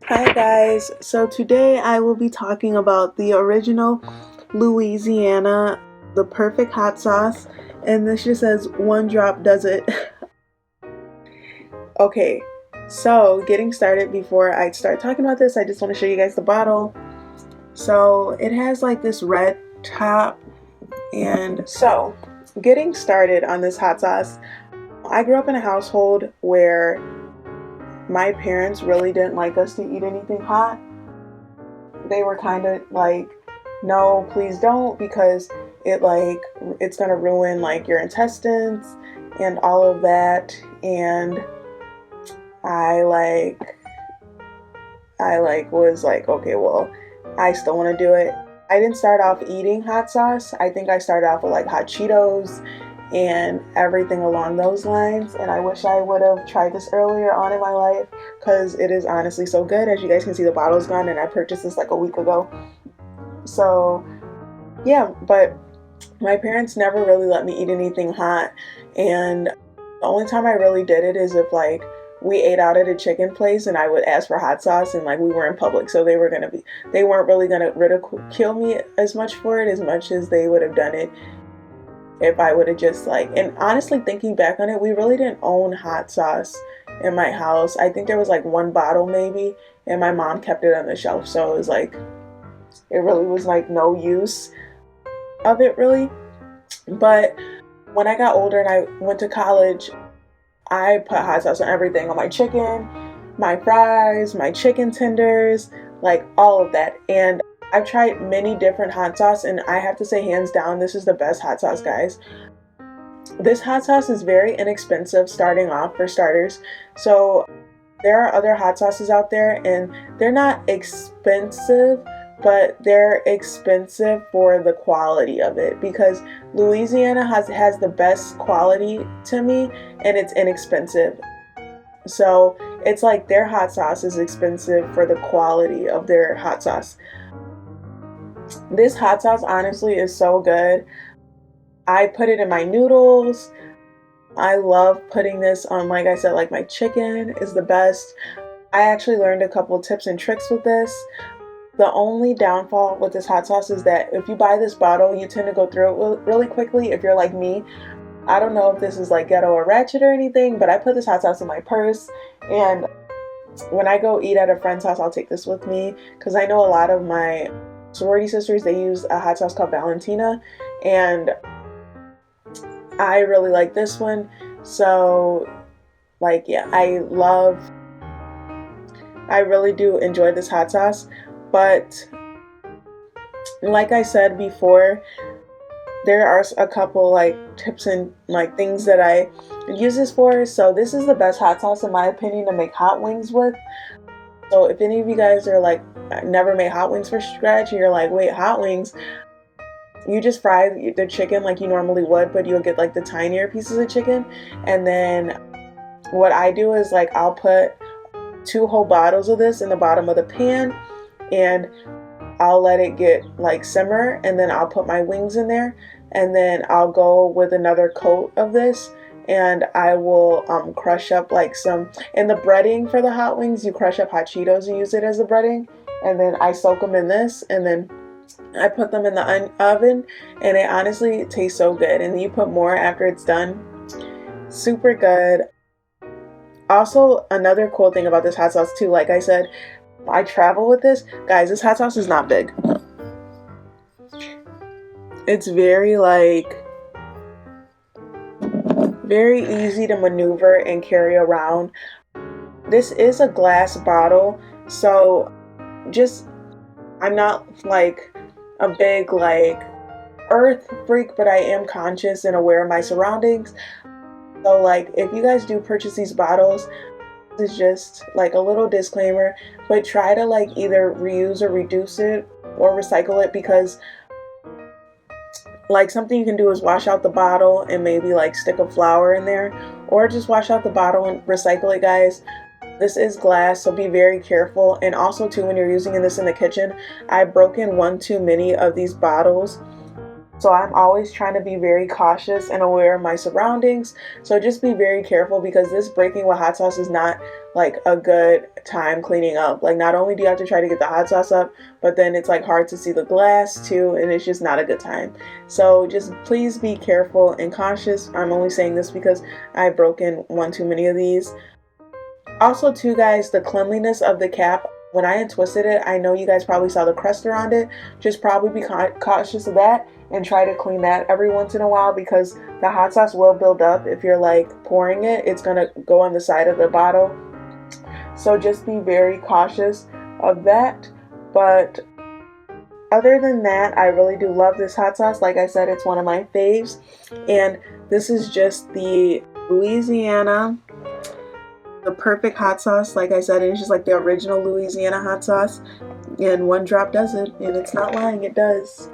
Hi guys, so today I will be talking about the original Louisiana, the perfect hot sauce, and this just says one drop does it. Okay, so getting started, before I start talking about this, I just want to show you guys the bottle. So it has like this red top, and so getting started on this hot sauce, I grew up in a household where my parents really didn't like us to eat anything hot. They were kind of like, no, please don't, because it's gonna ruin like your intestines and all of that. And I was like, okay, well, I still want to do it. I didn't start off eating hot sauce. I think I started off with like hot Cheetos and everything along those lines, and I wish I would have tried this earlier on in my life because it is honestly so good. As you guys can see, the bottle's gone, and I purchased this like a week ago. So yeah, but my parents never really let me eat anything hot, and the only time I really did it is if like we ate out at a chicken place and I would ask for hot sauce, and like we were in public, so they weren't really gonna ridicule me as much for it as much as they would have done it if I would have just like. And honestly, thinking back on it, we really didn't own hot sauce in my house. I think there was like one bottle maybe, and my mom kept it on the shelf, so it was like, it really was like no use of it really. But when I got older and I went to college, I put hot sauce on everything, on my chicken, my fries, my chicken tenders, like all of that. And I've tried many different hot sauce, and I have to say, hands down, this is the best hot sauce, guys. This hot sauce is very inexpensive starting off, for starters. So there are other hot sauces out there, and they're not expensive, but they're expensive for the quality of it, because Louisiana has the best quality to me, and it's inexpensive. So it's like their hot sauce is expensive for the quality of their hot sauce. This hot sauce honestly is so good. I put it in my noodles. I love putting this on, like I said, like my chicken is the best. I actually learned a couple tips and tricks with this. The only downfall with this hot sauce is that if you buy this bottle, you tend to go through it really quickly if you're like me. I don't know if this is like ghetto or ratchet or anything, but I put this hot sauce in my purse, and when I go eat at a friend's house, I'll take this with me, because I know a lot of my sorority sisters, they use a hot sauce called Valentina, and I really like this one. So like, yeah, I really do enjoy this hot sauce. But like I said before, there are a couple like tips and like things that I use this for. So this is the best hot sauce in my opinion to make hot wings with. So if any of you guys are like, never made hot wings from scratch, and you're like, wait, hot wings, you just fry the chicken like you normally would, but you'll get like the tinier pieces of chicken. And then what I do is like, I'll put 2 whole bottles of this in the bottom of the pan, and I'll let it get like simmer, and then I'll put my wings in there, and then I'll go with another coat of this, and I will crush up like some, in the breading for the hot wings, you crush up hot Cheetos and use it as the breading, and then I soak them in this, and then I put them in the oven, and it honestly tastes so good. And then you put more after it's done. Super good. Also, another cool thing about this hot sauce too, like I said, I travel with this. Guys, this hot sauce is not big. It's very easy to maneuver and carry around. This is a glass bottle, so I'm not like a big like earth freak, but I am conscious and aware of my surroundings. So like, if you guys do purchase these bottles, it's just like a little disclaimer, but try to like either reuse or reduce it or recycle it, because like something you can do is wash out the bottle and maybe like stick a flower in there, or just wash out the bottle and recycle it, guys. This is glass, so be very careful. And also too, when you're using this in the kitchen, I've broken one too many of these bottles So I'm always trying to be very cautious and aware of my surroundings. So just be very careful, because this breaking with hot sauce is not like a good time cleaning up. Like, not only do you have to try to get the hot sauce up, but then it's like hard to see the glass too, and it's just not a good time. So just please be careful and cautious. I'm only saying this because I've broken one too many of these. Also too, guys, the cleanliness of the cap. When I untwisted it, I know you guys probably saw the crust around it. Just probably be cautious of that and try to clean that every once in a while, because the hot sauce will build up if you're like pouring it. It's gonna go on the side of the bottle. So just be very cautious of that. But other than that, I really do love this hot sauce. Like I said, it's one of my faves. And this is just the Louisiana, the perfect hot sauce. Like I said, it's just like the original Louisiana hot sauce. And one drop does it, and it's not lying, it does.